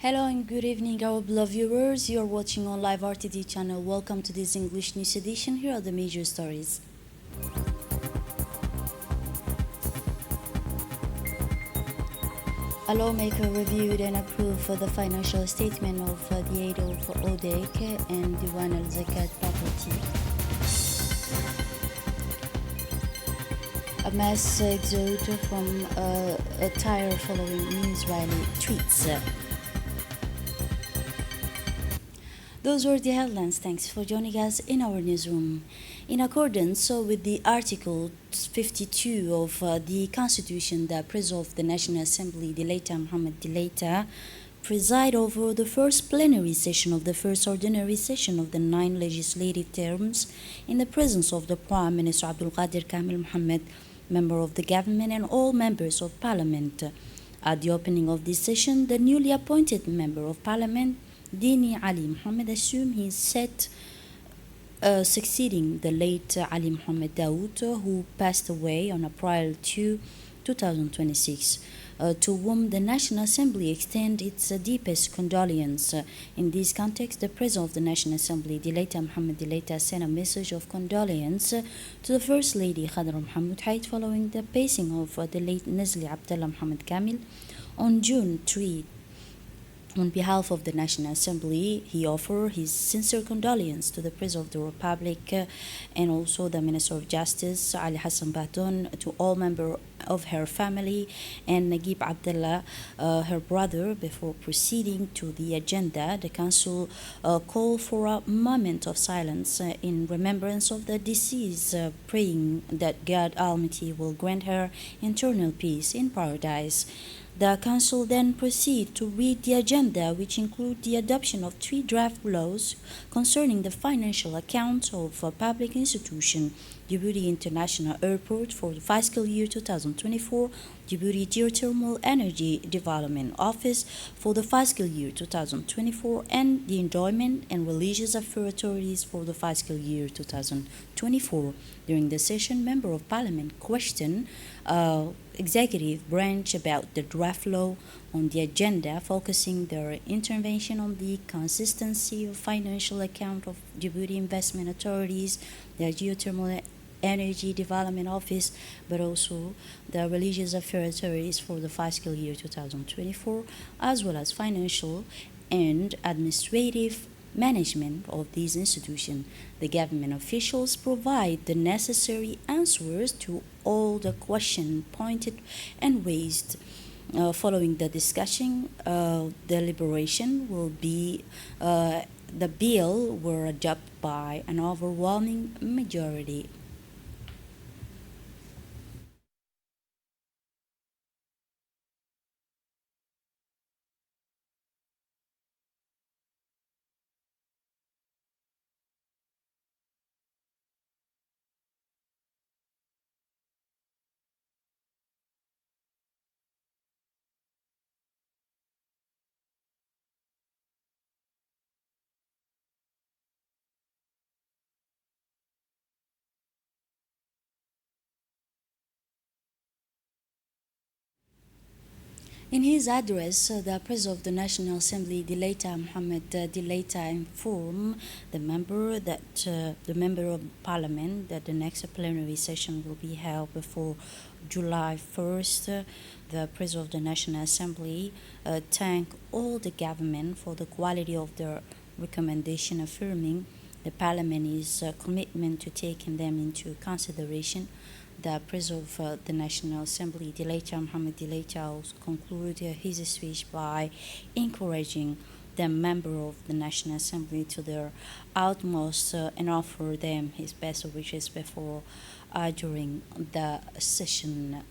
Hello and good evening, our beloved viewers. You're watching on Live RTD channel. Welcome to this English news edition. Here are the major stories. A lawmaker reviewed and approved the financial statement of the aid of ODEC and Diwan al-Zakat property. A mass exodus from a tire following Israeli tweets. Those were the headlines. Thanks for joining us in our newsroom. In accordance with the Article 52 of the Constitution that preserves the National Assembly, Dilaita Mohammed Dilaita, preside over the first plenary session of the first ordinary session of the 9 legislative terms in the presence of the Prime Minister Abdul Qadir Kamil Mohammed, member of the government, and all members of Parliament. At the opening of this session, the newly appointed member of Parliament, Dini Ali Mohammed, assumed his seat, succeeding the late Ali Mohammed Daoud, who passed away on April 2, 2026, to whom the National Assembly extends its deepest condolence. In this context, the President of the National Assembly, Dilaita Mohammed Dilaita, sent a message of condolence to the First Lady Khadra Mohammed Hait following the passing of the late Nazli Abdullah Mohammed Kamil on June 3. On behalf of the National Assembly, he offered his sincere condolence to the President of the Republic and also the Minister of Justice, Ali Hassan Baton, to all members of her family, and Naguib Abdullah, her brother. Before proceeding to the agenda, the Council called for a moment of silence in remembrance of the deceased, praying that God Almighty will grant her eternal peace in paradise. The Council then proceeded to read the agenda, which include the adoption of 3 draft laws concerning the financial accounts of a public institution: Djibouti International Airport for the fiscal year 2024, Djibouti Geothermal Energy Development Office for the fiscal year 2024, and the Enjoyment and Religious Affairs Authorities for the fiscal year 2024. During the session, Member of Parliament questioned executive branch about the draft law on the agenda, focusing their intervention on the consistency of financial account of Djibouti Investment Authorities, the Geothermal Energy Development Office, but also the Religious Affairs Authorities for the fiscal year 2024, as well as financial and administrative management of these institutions. The government officials provide the necessary answers to all the questions pointed and raised. Following the discussion, deliberation will be the bill were adopted by an overwhelming majority. In his address, the President of the National Assembly, Dilaita Mohammed Dilaita, informed the member of Parliament that the next plenary session will be held before July 1st. The President of the National Assembly thanked all the government for the quality of their recommendation, affirming the Parliament's commitment to taking them into consideration. The President of the National Assembly, Dilaita Mohammed Dilaita, also concluded his speech by encouraging the member of the National Assembly to their utmost and offer them his best wishes before during the session.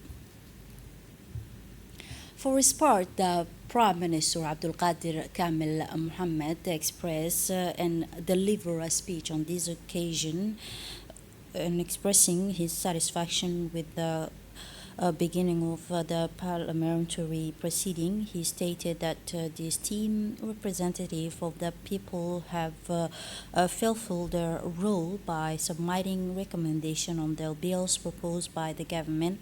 For his part, the Prime Minister Abdul Qadir Kamil Mohammed expressed and delivered a speech on this occasion, and expressing his satisfaction with the beginning of the parliamentary proceeding. He stated that the esteemed representative of the people have fulfilled their role by submitting recommendation on the bills proposed by the government,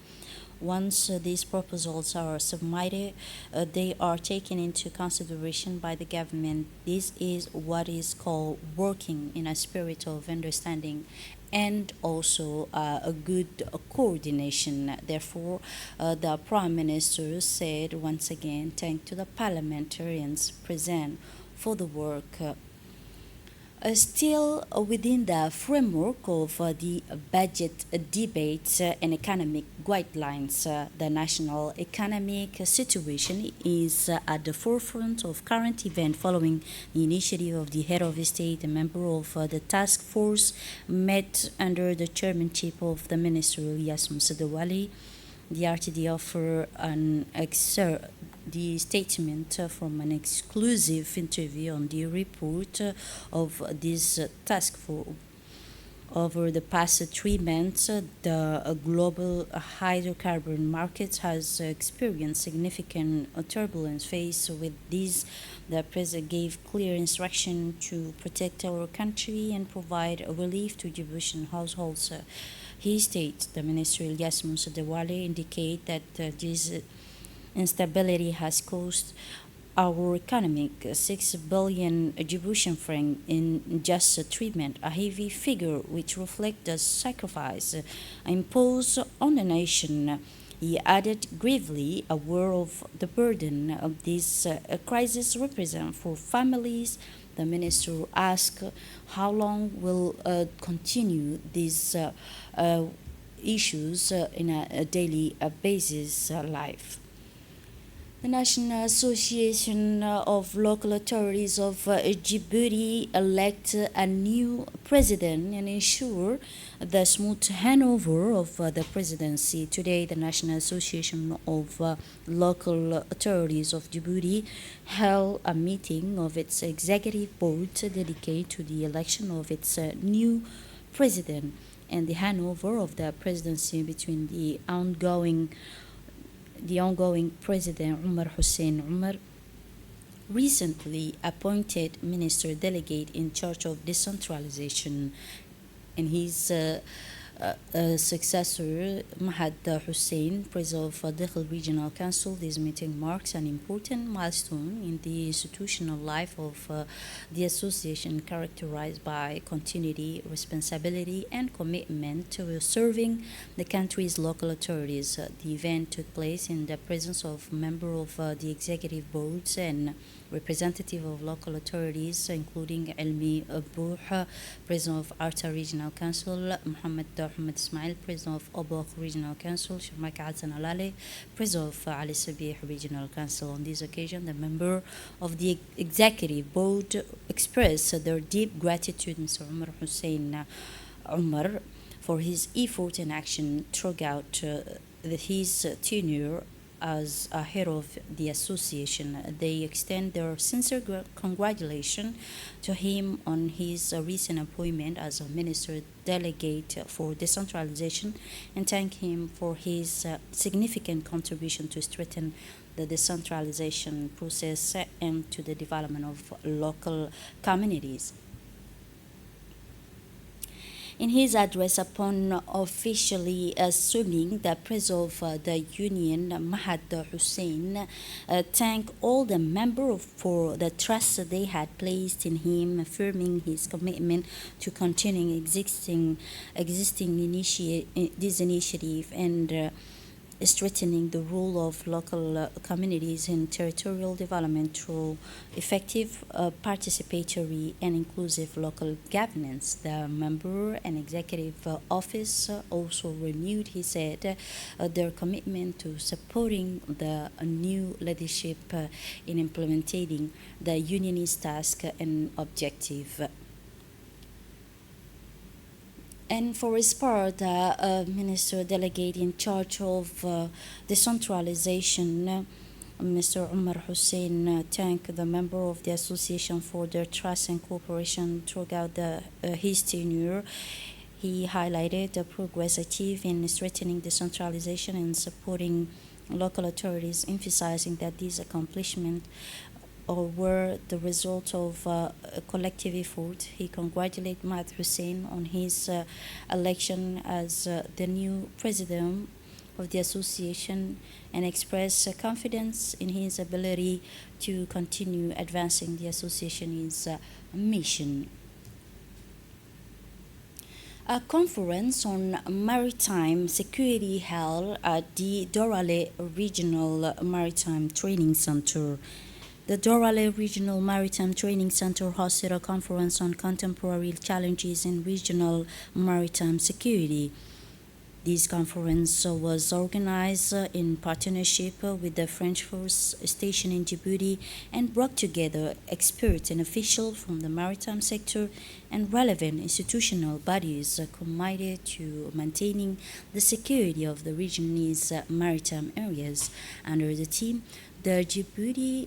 Once these proposals are submitted, they are taken into consideration by the government. This is what is called working in a spirit of understanding and also a good coordination. Therefore, the Prime Minister said once again, thank to the parliamentarians present for the work. Still within the framework of the budget debates and economic guidelines, the national economic situation is at the forefront of current event following the initiative of the head of state, a member of the task force, met under the chairmanship of the minister Yasmin Sadawali. The RTD offer an the statement from an exclusive interview on the report of this task force. Over the past 3 months, the global hydrocarbon market has experienced significant turbulence. Faced with this, the president gave clear instruction to protect our country and provide relief to Djiboutian households. He states, the minister Ilyas Moussa Dewale indicate that this instability has caused our economic 6 billion Djiboutian franc in just 3 months, a heavy figure which reflects the sacrifice imposed on the nation. He added gravely aware of the burden of this crisis represent for families. The minister asked how long will continue these issues in a daily basis life. The National Association of Local Authorities of Djibouti elect a new president and ensure the smooth handover of the presidency. Today, the National Association of Local Authorities of Djibouti held a meeting of its executive board dedicated to the election of its new president and the handover of the presidency between the ongoing president Omar Hussein Omar, recently appointed minister delegate in charge of decentralization, and his successor Mahad Hussein, president of Dakhil Regional Council. This meeting marks an important milestone in the institutional life of the association, characterized by continuity, responsibility, and commitment to serving the country's local authorities. The event took place in the presence of members of the executive boards and representative of local authorities, including Elmi Bouh, president of Arta Regional Council, Mohammed Ismail, president of Obok Regional Council, Shamak Hassan Alale, president of Ali Sabih Regional Council. On this occasion, the member of the executive board expressed their deep gratitude to Mr. Omar Hussein Omar for his effort and action throughout his tenure as a head of the association. They extend their sincere congratulations to him on his recent appointment as a minister delegate for decentralization and thank him for his significant contribution to strengthen the decentralization process and to the development of local communities. In his address upon officially assuming the president of the union, Mahad Hussein thanked all the members for the trust they had placed in him, affirming his commitment to continuing this initiative and strengthening the role of local communities in territorial development through effective, participatory, and inclusive local governance. The member and executive office also renewed, he said, their commitment to supporting the new leadership in implementing the unionist task and objective. And for his part, the minister delegate in charge of decentralization, Mr. Omar Hussein, thanked the member of the association for their trust and cooperation throughout his tenure. He highlighted the progress achieved in strengthening decentralization and supporting local authorities, emphasizing that these accomplishments or were the result of a collective effort. He congratulated Mahad Hussein on his election as the new president of the association and expressed confidence in his ability to continue advancing the association's mission. A conference on maritime security held at the Dorale Regional Maritime Training Center. The Dorale Regional Maritime Training Center hosted a conference on contemporary challenges in regional maritime security. This conference was organized in partnership with the French Force Station in Djibouti and brought together experts and officials from the maritime sector and relevant institutional bodies committed to maintaining the security of the region's maritime areas. Under the theme, the Djibouti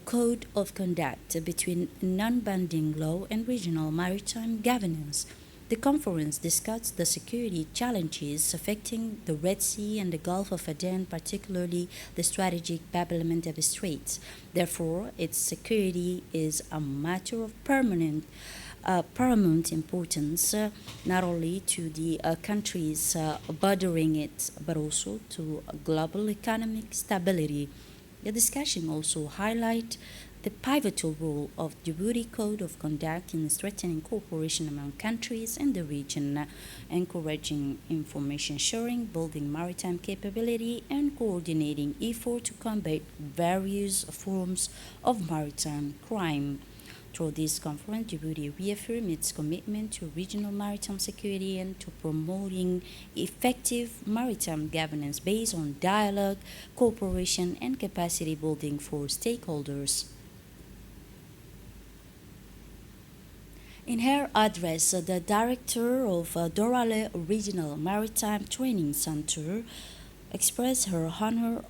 Code of Conduct between non-binding law and regional maritime governance. The conference discussed the security challenges affecting the Red Sea and the Gulf of Aden, particularly the strategic Bab el Mandeb Strait. Therefore, its security is a matter of paramount importance, not only to the countries bordering it, but also to global economic stability. The discussion also highlighted the pivotal role of the Djibouti Code of Conduct in strengthening cooperation among countries in the region, encouraging information sharing, building maritime capability, and coordinating efforts to combat various forms of maritime crime. Through this conference, Djibouti reaffirmed its commitment to regional maritime security and to promoting effective maritime governance based on dialogue, cooperation, and capacity building for stakeholders. In her address, the director of Dorale Regional Maritime Training Center expressed her honor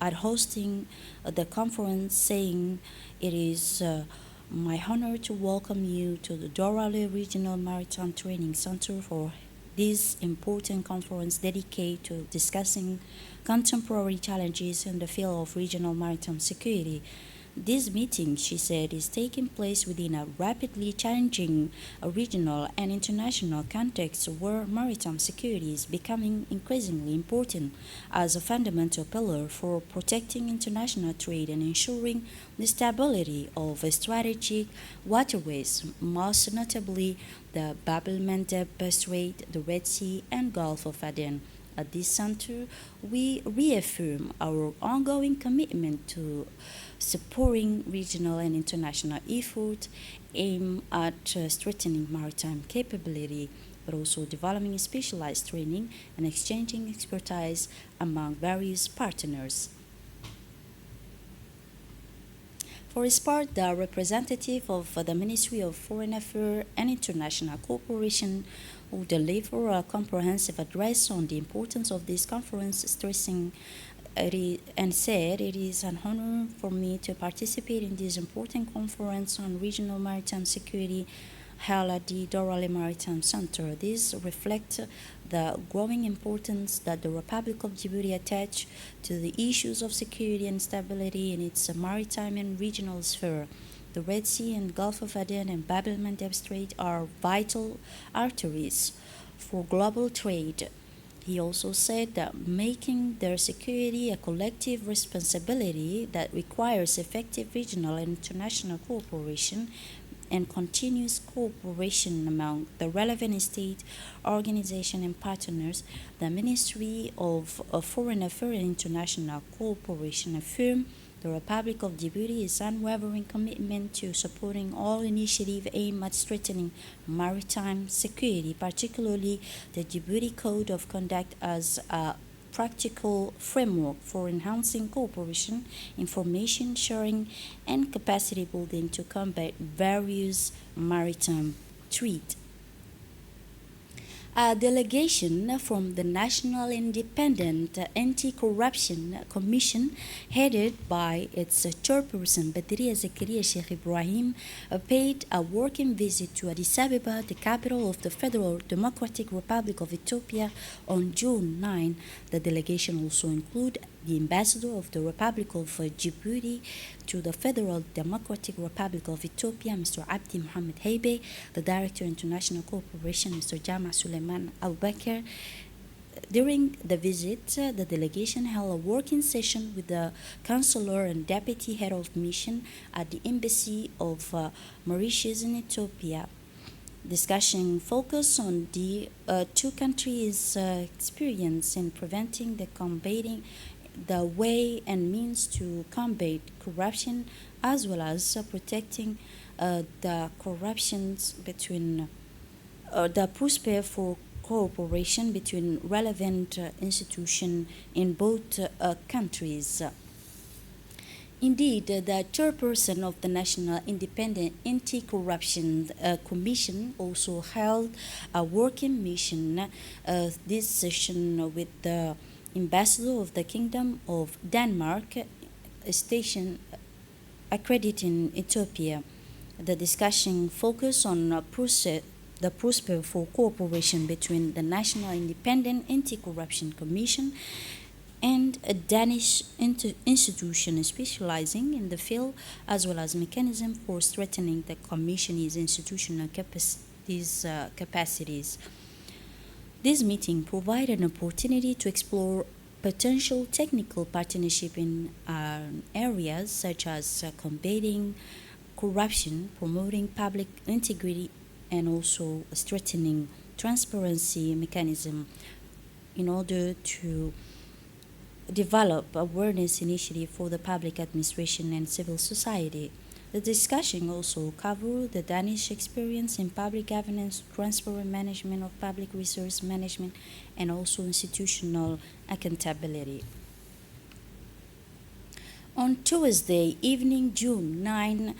at hosting the conference, saying, "It is my honor to welcome you to the Dorale Regional Maritime Training Center for this important conference dedicated to discussing contemporary challenges in the field of regional maritime security. This meeting," she said, "is taking place within a rapidly changing regional and international context where maritime security is becoming increasingly important as a fundamental pillar for protecting international trade and ensuring the stability of strategic waterways, most notably the Bab el Mandeb Strait, the Red Sea, and Gulf of Aden." At this center, we reaffirm our ongoing commitment to supporting regional and international efforts aimed at strengthening maritime capability, but also developing specialized training and exchanging expertise among various partners. For his part, the representative of the Ministry of Foreign Affairs and International Cooperation who delivered a comprehensive address on the importance of this conference, stressing and said, "It is an honor for me to participate in this important conference on regional maritime security held at the Dorale Maritime Center. This reflects the growing importance that the Republic of Djibouti attaches to the issues of security and stability in its maritime and regional sphere. The Red Sea and Gulf of Aden and Bab el Mandeb Strait are vital arteries for global trade." He also said that making their security a collective responsibility that requires effective regional and international cooperation and continuous cooperation among the relevant state, organizations, and partners, the Ministry of Foreign Affairs and International Cooperation affirmed the Republic of Djibouti unwavering commitment to supporting all initiatives aimed at strengthening maritime security, particularly the Djibouti Code of Conduct as a practical framework for enhancing cooperation, information sharing, and capacity building to combat various maritime threats. A delegation from the National Independent Anti-Corruption Commission, headed by its chairperson Badria Zakaria Sheikh Ibrahim, paid a working visit to Addis Ababa, the capital of the Federal Democratic Republic of Ethiopia, on June 9. The delegation also included the ambassador of the Republic of Djibouti to the Federal Democratic Republic of Ethiopia, Mr. Abdi Mohamed Heibe, the Director of International Cooperation, Mr. Jama Suleiman Al Bakr, During the visit, the delegation held a working session with the counselor and deputy head of mission at the embassy of Mauritius in Ethiopia. Discussion focused on the two countries' experience in preventing the combating the way and means to combat corruption, as well as protecting the corruptions between the prosper for cooperation between relevant institutions in both countries. Indeed, the chairperson of the National Independent Anti-Corruption Commission also held a working mission this session with the ambassador of the Kingdom of Denmark, station accredited in Ethiopia. The discussion focused on the prosper for cooperation between the National Independent Anti-Corruption Commission and a Danish institution specializing in the field, as well as mechanism for strengthening the Commission's institutional capacities. This meeting provided an opportunity to explore potential technical partnership in areas such as combating corruption, promoting public integrity, and also strengthening transparency mechanism in order to develop awareness initiative for the public administration and civil society. The discussion also covered the Danish experience in public governance, transparent management of public resource management, and also institutional accountability. On Tuesday evening, June 9,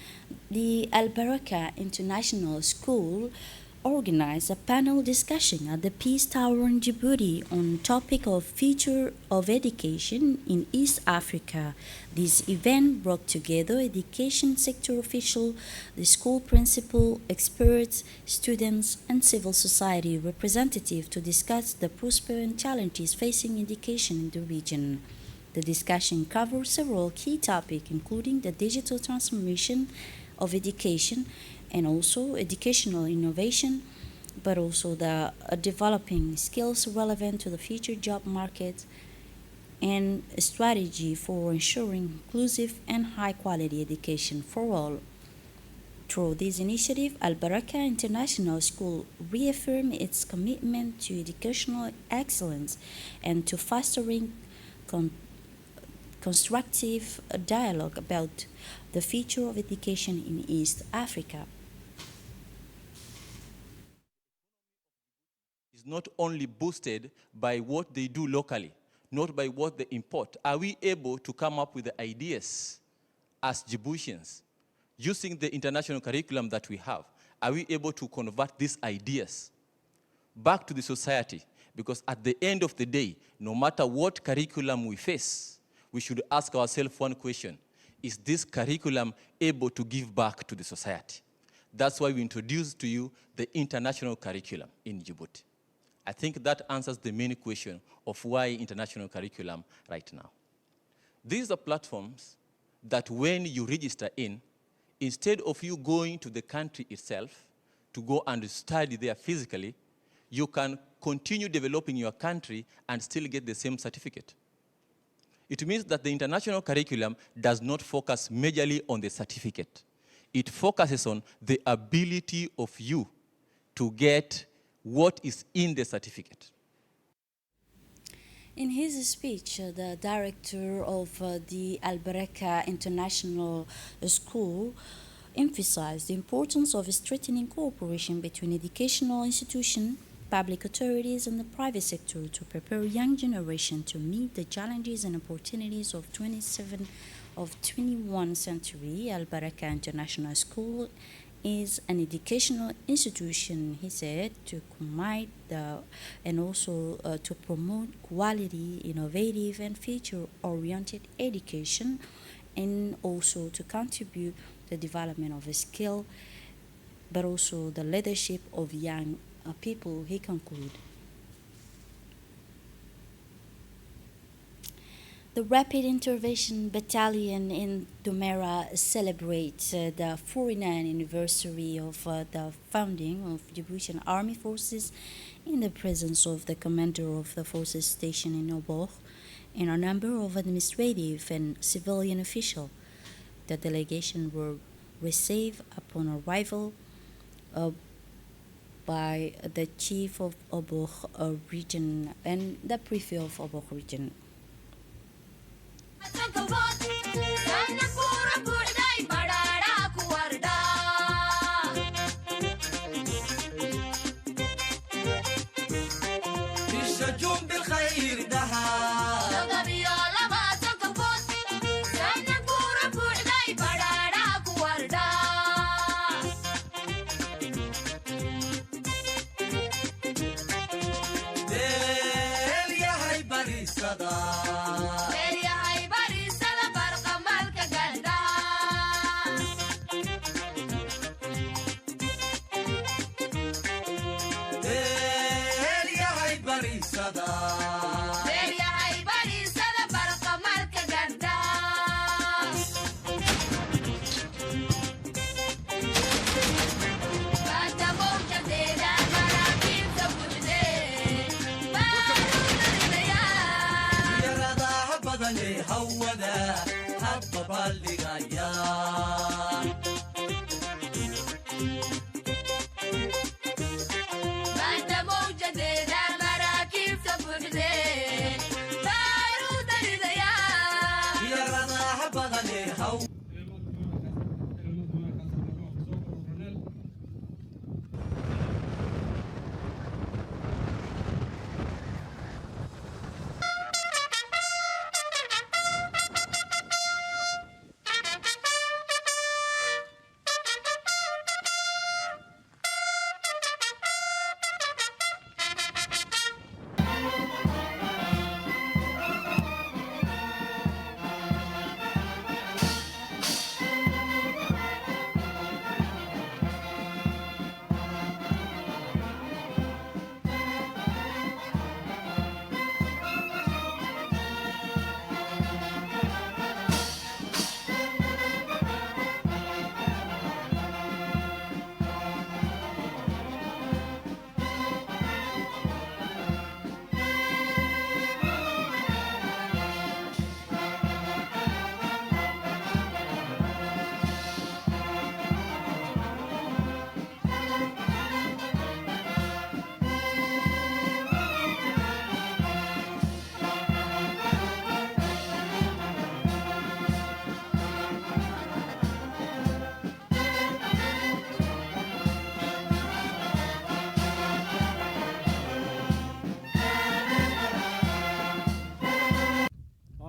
the Al Baraka International School organized a panel discussion at the Peace Tower in Djibouti on topic of future of education in East Africa. This event brought together education sector officials, the school principal, experts, students, and civil society representatives to discuss the prosperous challenges facing education in the region. The discussion covered several key topics, including the digital transformation of education and also educational innovation, but also the developing skills relevant to the future job market and a strategy for ensuring inclusive and high quality education for all. Through this initiative, Al Baraka International School reaffirmed its commitment to educational excellence and to fostering constructive dialogue about the future of education in East Africa. Is not only boosted by what they do locally, not by what they import. Are we able to come up with the ideas as Djiboutians using the international curriculum that we have? Are we able to convert these ideas back to the society? Because at the end of the day, no matter what curriculum we face, we should ask ourselves one question: is this curriculum able to give back to the society? That's why we introduced to you the international curriculum in Djibouti. I think that answers the main question of why international curriculum right now. These are platforms that when you register in, instead of you going to the country itself to go and study there physically, you can continue developing your country and still get the same certificate. It means that the international curriculum does not focus majorly on the certificate. It focuses on the ability of you to get what is in the certificate. In his speech, the director of the Al Baraka International School emphasized the importance of strengthening cooperation between educational institutions, public authorities, and the private sector to prepare young generation to meet the challenges and opportunities of 21st century. Al Baraka International School is an educational institution, he said, to combine and also to promote quality, innovative, and future-oriented education, and also to contribute to the development of a skill, but also the leadership of young people, he concluded. The Rapid Intervention Battalion in Dumera celebrates the 49th anniversary of the founding of Djiboutian Army Forces in the presence of the commander of the forces stationed in Oboh and a number of administrative and civilian officials. The delegation were received upon arrival uh, by the chief of Oboh region and the prefect of Oboh region.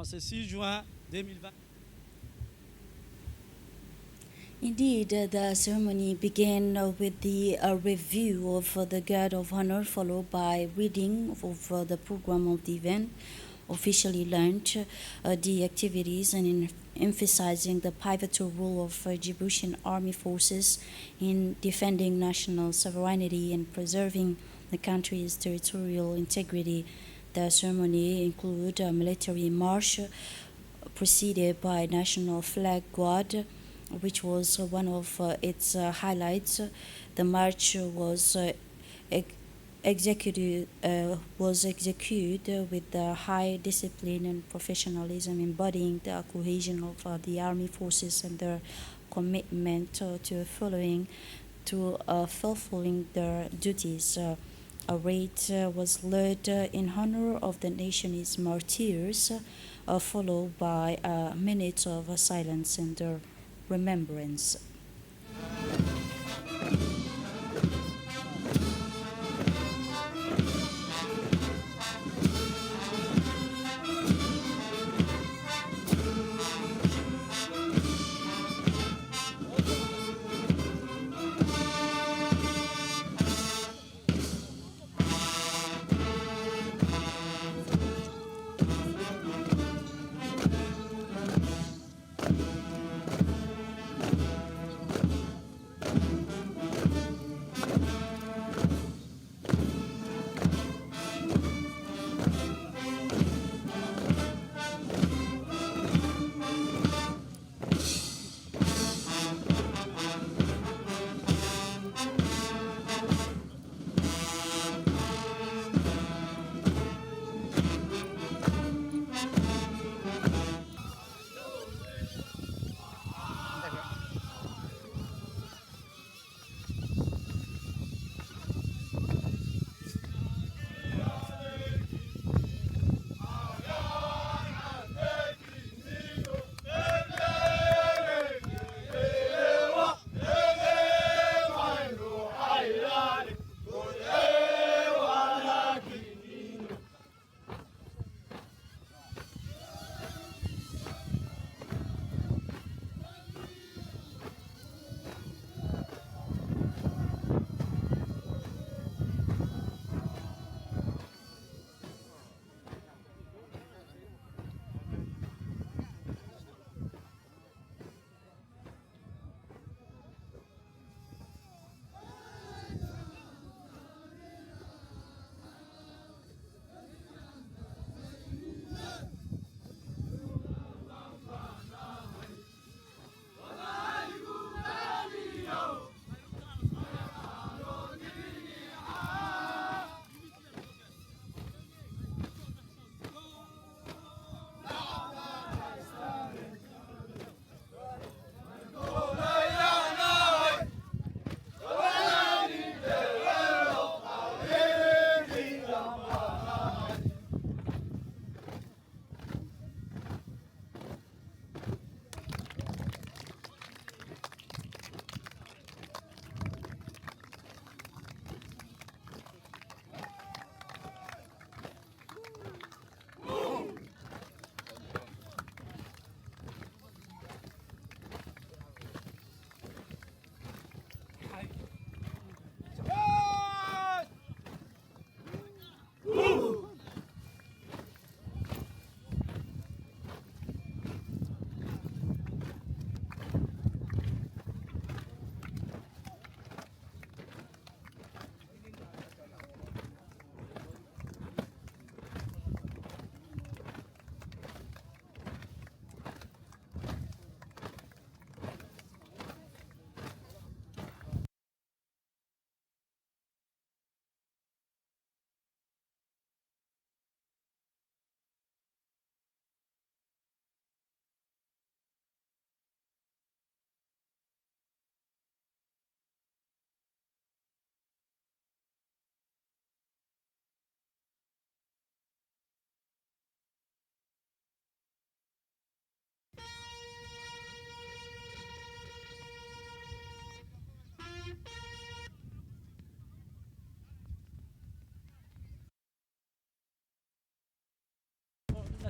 Ce 6 juin 2020. Indeed, the ceremony began with the review of the Guard of Honor, followed by reading of the program of the event, officially launched the activities and emphasizing the pivotal role of Djiboutian Army Forces in defending national sovereignty and preserving the country's territorial integrity. The ceremony included a military march preceded by National Flag Guard, which was one of its highlights. The march was executed with high discipline and professionalism, embodying the cohesion of the army forces and their commitment to fulfilling their duties. A raid was led in honor of the nation's martyrs, followed by minutes of silence and remembrance.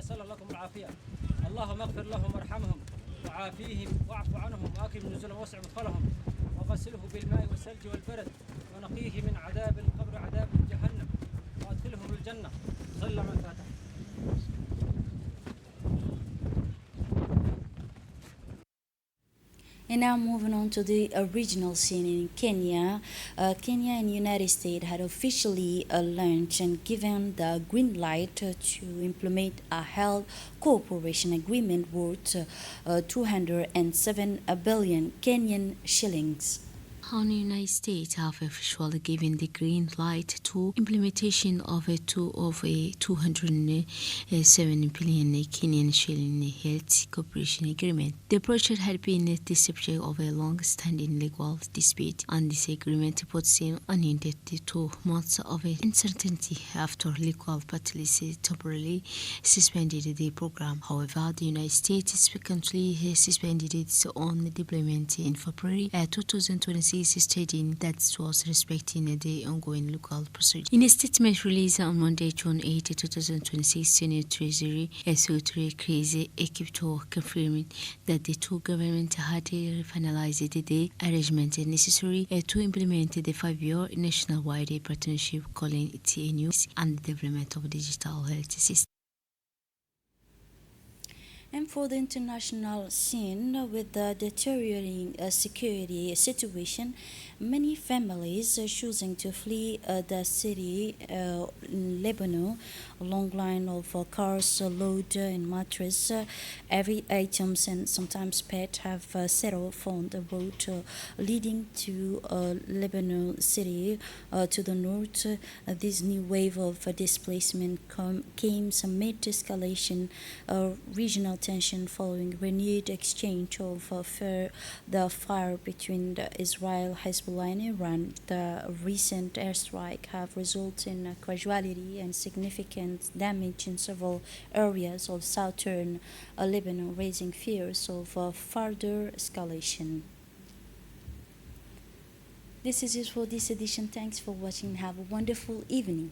نسأل لكم العافية. اللهم اغفر لهم وارحمهم وعافيهم واعف عنهم وأكرم نزلهم واسع مدخلهم وغسله بالماء والثلج والبرد ونقيه من عذاب القبر عذاب جهنم وأدخلهم الجنة. صلى على الفاتحة. And now moving on to the original scene in Kenya. Kenya and United States had officially launched and given the green light to implement a health cooperation agreement worth 207 billion Kenyan shillings. The United States have officially given the green light to implementation of a 207 billion Kenyan shilling health cooperation agreement. The project had been the subject of a long-standing legal dispute, and this agreement puts an end to 2 months of uncertainty after legal battles temporarily suspended the program. However, the United States subsequently suspended its own deployment in February 2026, stating that it was respecting the ongoing legal procedure. In a statement released on Monday, June 8, 2026, Senate Treasury Secretary Chris Ekipto confirmed that the two governments had finalized the arrangement necessary to implement the 5-year nationwide partnership, calling it a new and the development of digital health system. And for the international scene, with the deteriorating security situation, many families are choosing to flee the city in Lebanon. A long line of cars, load and mattress, every items and sometimes pet have settled on the road leading to Lebanon city to the north. This new wave of displacement came amid escalation regional tension following renewed exchange of the fire between Israel, Hezbollah, and Iran. The recent airstrike have resulted in casualty and significant damage in several areas of southern Lebanon, raising fears of further escalation. This is it for this edition. Thanks for watching. Have a wonderful evening.